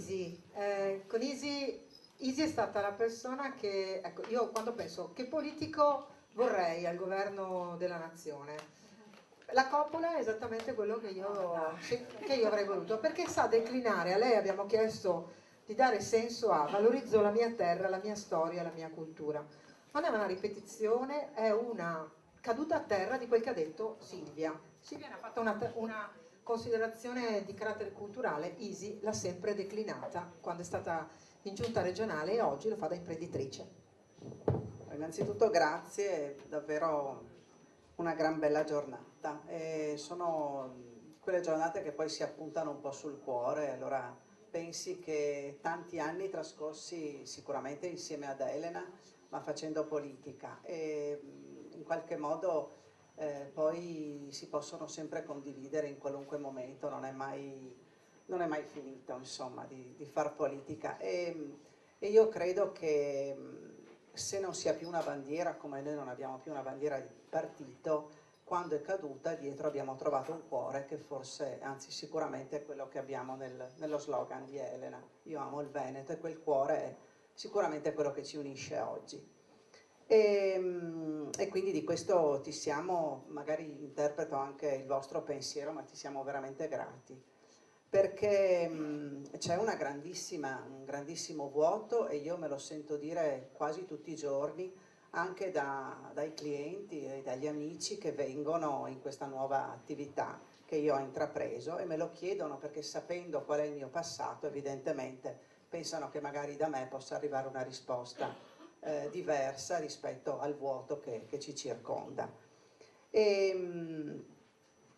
Isi. Isi è stata la persona che, ecco, io quando penso che politico vorrei al governo della nazione, la coppola è esattamente quello sì, che io avrei voluto, perché sa declinare. A lei abbiamo chiesto di dare senso a valorizzo la mia terra, la mia storia, la mia cultura. Non è una ripetizione, è una caduta a terra di quel che ha detto Silvia. Silvia ne ha fatto una considerazione di carattere culturale. Isi l'ha sempre declinata quando è stata in giunta regionale e oggi lo fa da imprenditrice. Innanzitutto grazie, è davvero una gran bella giornata. E sono quelle giornate che poi si appuntano un po' sul cuore, allora pensi che tanti anni trascorsi sicuramente insieme ad Elena, ma facendo politica, e in qualche modo poi si possono sempre condividere in qualunque momento, non è mai finito, insomma, di far politica. E io credo che se non si ha più una bandiera, come noi non abbiamo più una bandiera di partito, quando è caduta dietro abbiamo trovato un cuore che forse, anzi sicuramente è quello che abbiamo nello slogan di Elena: io amo il Veneto, e quel cuore è sicuramente quello che ci unisce oggi. E quindi di questo ti siamo, magari interpreto anche il vostro pensiero, ma ti siamo veramente grati, perché c'è un grandissimo vuoto, e io me lo sento dire quasi tutti i giorni, anche dai clienti e dagli amici che vengono in questa nuova attività che io ho intrapreso, e me lo chiedono perché, sapendo qual è il mio passato, evidentemente pensano che magari da me possa arrivare una risposta diversa rispetto al vuoto che ci circonda. E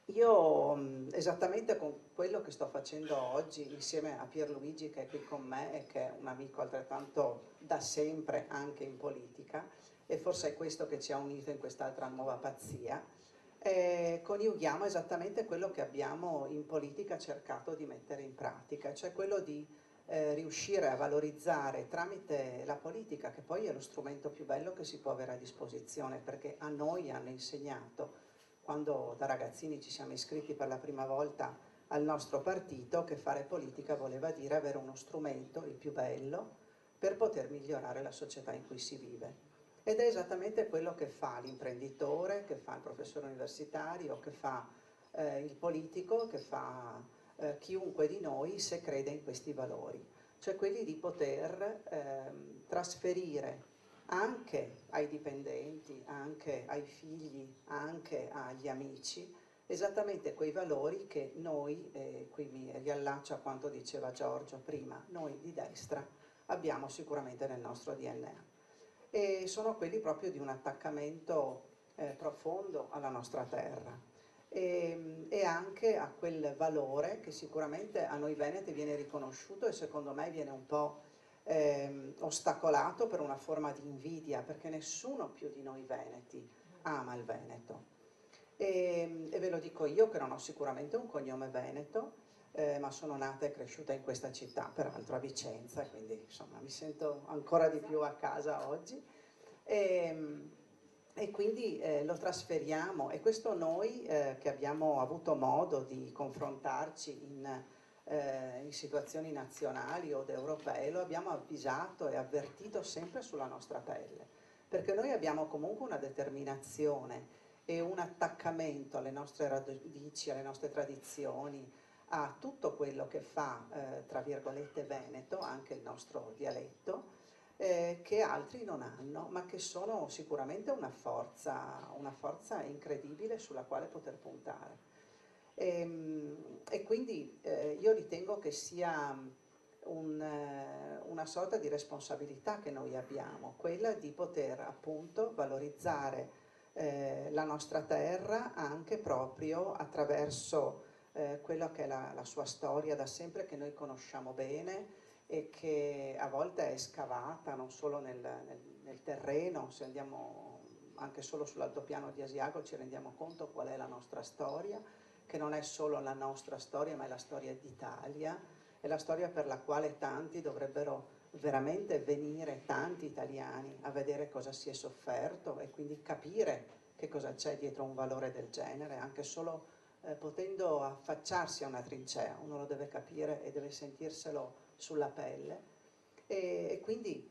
io esattamente con quello che sto facendo oggi insieme a Pierluigi, che è qui con me e che è un amico altrettanto da sempre anche in politica, e forse è questo che ci ha unito in quest'altra nuova pazzia, coniughiamo esattamente quello che abbiamo in politica cercato di mettere in pratica, cioè quello di riuscire a valorizzare tramite la politica, che poi è lo strumento più bello che si può avere a disposizione, perché a noi hanno insegnato, quando da ragazzini ci siamo iscritti per la prima volta al nostro partito, che fare politica voleva dire avere uno strumento, il più bello, per poter migliorare la società in cui si vive. Ed è esattamente quello che fa l'imprenditore, che fa il professore universitario, che fa il politico, che fa chiunque di noi, se crede in questi valori, cioè quelli di poter trasferire anche ai dipendenti, anche ai figli, anche agli amici, esattamente quei valori che noi, qui mi riallaccio a quanto diceva Giorgio prima, noi di destra abbiamo sicuramente nel nostro DNA. E sono quelli proprio di un attaccamento profondo alla nostra terra, e anche a quel valore che sicuramente a noi veneti viene riconosciuto, e secondo me viene un po' ostacolato per una forma di invidia, perché nessuno più di noi veneti ama il Veneto. E ve lo dico io, che non ho sicuramente un cognome veneto, ma sono nata e cresciuta in questa città, peraltro a Vicenza, quindi insomma mi sento ancora di più a casa oggi. E, e quindi lo trasferiamo, e questo noi che abbiamo avuto modo di confrontarci in situazioni nazionali o europee, lo abbiamo avvisato e avvertito sempre sulla nostra pelle, perché noi abbiamo comunque una determinazione e un attaccamento alle nostre radici, alle nostre tradizioni, a tutto quello che fa, tra virgolette, Veneto, anche il nostro dialetto, che altri non hanno, ma che sono sicuramente una forza incredibile sulla quale poter puntare. E quindi io ritengo che sia una sorta di responsabilità che noi abbiamo, quella di poter appunto valorizzare la nostra terra anche proprio attraverso quella che è la sua storia da sempre, che noi conosciamo bene e che a volte è scavata non solo nel terreno. Se andiamo anche solo sull'altopiano di Asiago ci rendiamo conto qual è la nostra storia, che non è solo la nostra storia, ma è la storia d'Italia, è la storia per la quale tanti dovrebbero veramente venire, tanti italiani, a vedere cosa si è sofferto e quindi capire che cosa c'è dietro un valore del genere, anche solo potendo affacciarsi a una trincea. Uno lo deve capire e deve sentirselo sulla pelle, e quindi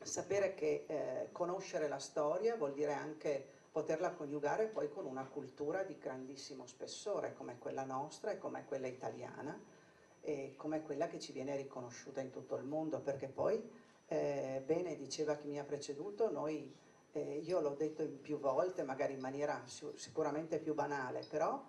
sapere che conoscere la storia vuol dire anche poterla coniugare poi con una cultura di grandissimo spessore come quella nostra e come quella italiana e come quella che ci viene riconosciuta in tutto il mondo, perché poi bene diceva chi mi ha preceduto, io l'ho detto in più volte, magari in maniera sicuramente più banale, però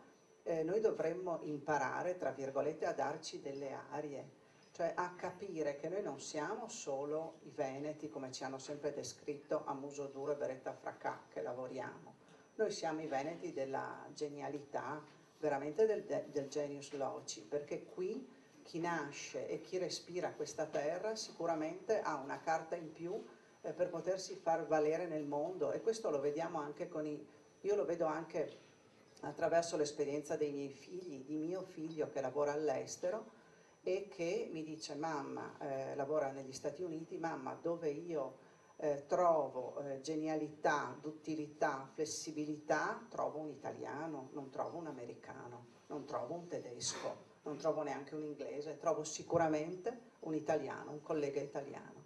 noi dovremmo imparare, tra virgolette, a darci delle arie, cioè a capire che noi non siamo solo i veneti, come ci hanno sempre descritto, a muso duro e beretta fracà, che lavoriamo. Noi siamo i veneti della genialità, veramente del genius loci, perché qui chi nasce e chi respira questa terra sicuramente ha una carta in più per potersi far valere nel mondo, e questo lo vediamo anche io lo vedo anche attraverso l'esperienza dei miei figli, di mio figlio che lavora all'estero e che mi dice: mamma, lavora negli Stati Uniti, mamma, dove io trovo genialità, duttilità, flessibilità, trovo un italiano, non trovo un americano, non trovo un tedesco, non trovo neanche un inglese, trovo sicuramente un italiano, un collega italiano.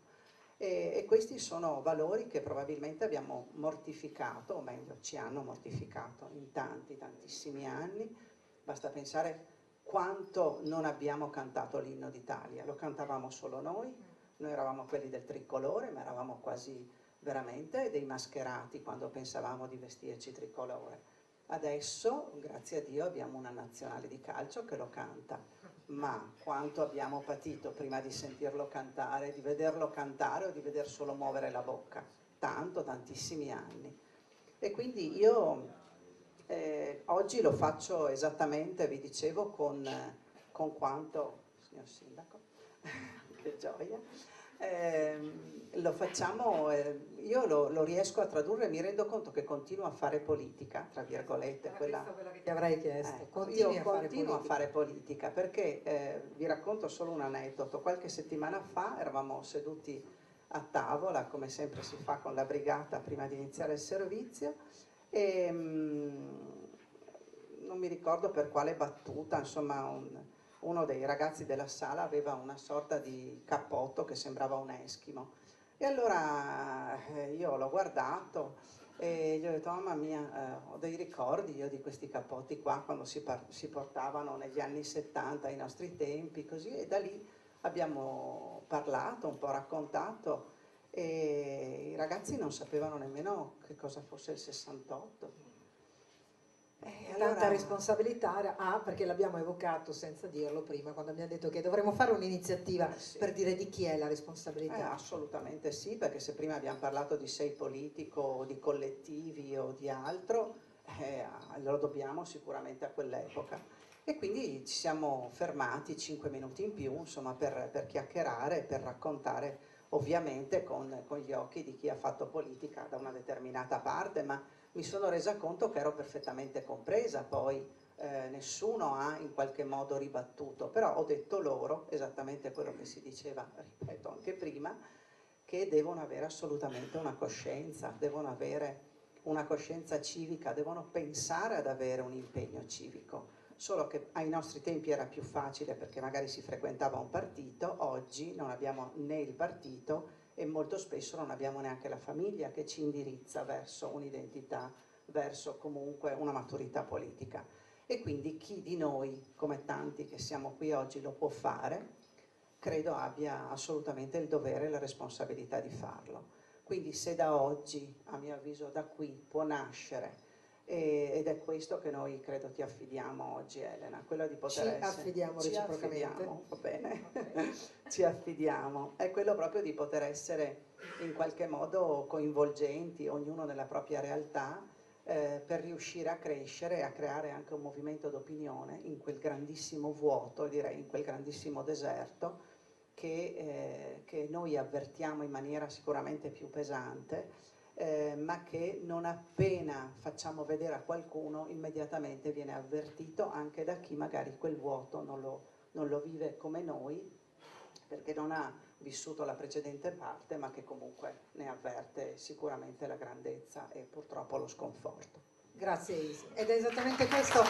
E questi sono valori che probabilmente abbiamo mortificato, o meglio ci hanno mortificato in tantissimi anni. Basta pensare quanto non abbiamo cantato l'inno d'Italia, lo cantavamo solo noi eravamo quelli del tricolore, ma eravamo quasi veramente dei mascherati quando pensavamo di vestirci tricolore. Adesso, grazie a Dio, abbiamo una nazionale di calcio che lo canta, ma quanto abbiamo patito prima di sentirlo cantare, di vederlo cantare o di veder solo muovere la bocca? Tantissimi anni. E quindi io oggi lo faccio esattamente, vi dicevo, con quanto, signor Sindaco, che gioia, lo facciamo, io lo riesco a tradurre, mi rendo conto che continuo a fare politica, tra virgolette. Quella che ti avrei chiesto. Io continuo a fare politica perché vi racconto solo un aneddoto. Qualche settimana fa eravamo seduti a tavola, come sempre si fa con la brigata prima di iniziare il servizio, e non mi ricordo per quale battuta, insomma uno dei ragazzi della sala aveva una sorta di cappotto che sembrava un eschimo, e allora io l'ho guardato e gli ho detto: mamma mia, ho dei ricordi io di questi cappotti qua quando si portavano negli anni 70 ai nostri tempi, così, e da lì abbiamo parlato, un po' raccontato, e i ragazzi non sapevano nemmeno che cosa fosse il 68. Tanta responsabilità perché l'abbiamo evocato senza dirlo prima, quando abbiamo detto che dovremmo fare un'iniziativa per dire di chi è la responsabilità. Assolutamente sì, perché se prima abbiamo parlato di sei politico o di collettivi o di altro, lo dobbiamo sicuramente a quell'epoca. E quindi ci siamo fermati 5 minuti in più, insomma, per chiacchierare, per raccontare, ovviamente con gli occhi di chi ha fatto politica da una determinata parte, ma mi sono resa conto che ero perfettamente compresa, poi nessuno ha in qualche modo ribattuto, però ho detto loro esattamente quello che si diceva, ripeto, anche prima, che devono avere assolutamente una coscienza, devono avere una coscienza civica, devono pensare ad avere un impegno civico. Solo che ai nostri tempi era più facile perché magari si frequentava un partito, oggi non abbiamo né il partito e molto spesso non abbiamo neanche la famiglia che ci indirizza verso un'identità, verso comunque una maturità politica. E quindi chi di noi, come tanti che siamo qui oggi, lo può fare, credo abbia assolutamente il dovere e la responsabilità di farlo. Quindi se da oggi, a mio avviso da qui, può nascere, ed è questo che noi credo ti affidiamo oggi, Elena, quello di poter essere... Affidiamo reciprocamente. Va bene, okay. Ci affidiamo, è quello proprio di poter essere in qualche modo coinvolgenti, ognuno nella propria realtà, per riuscire a crescere e a creare anche un movimento d'opinione in quel grandissimo vuoto, direi in quel grandissimo deserto che noi avvertiamo in maniera sicuramente più pesante, ma che non appena facciamo vedere a qualcuno immediatamente viene avvertito anche da chi magari quel vuoto non lo vive come noi, perché non ha vissuto la precedente parte, ma che comunque ne avverte sicuramente la grandezza e purtroppo lo sconforto. Grazie Isi. Ed è esattamente questo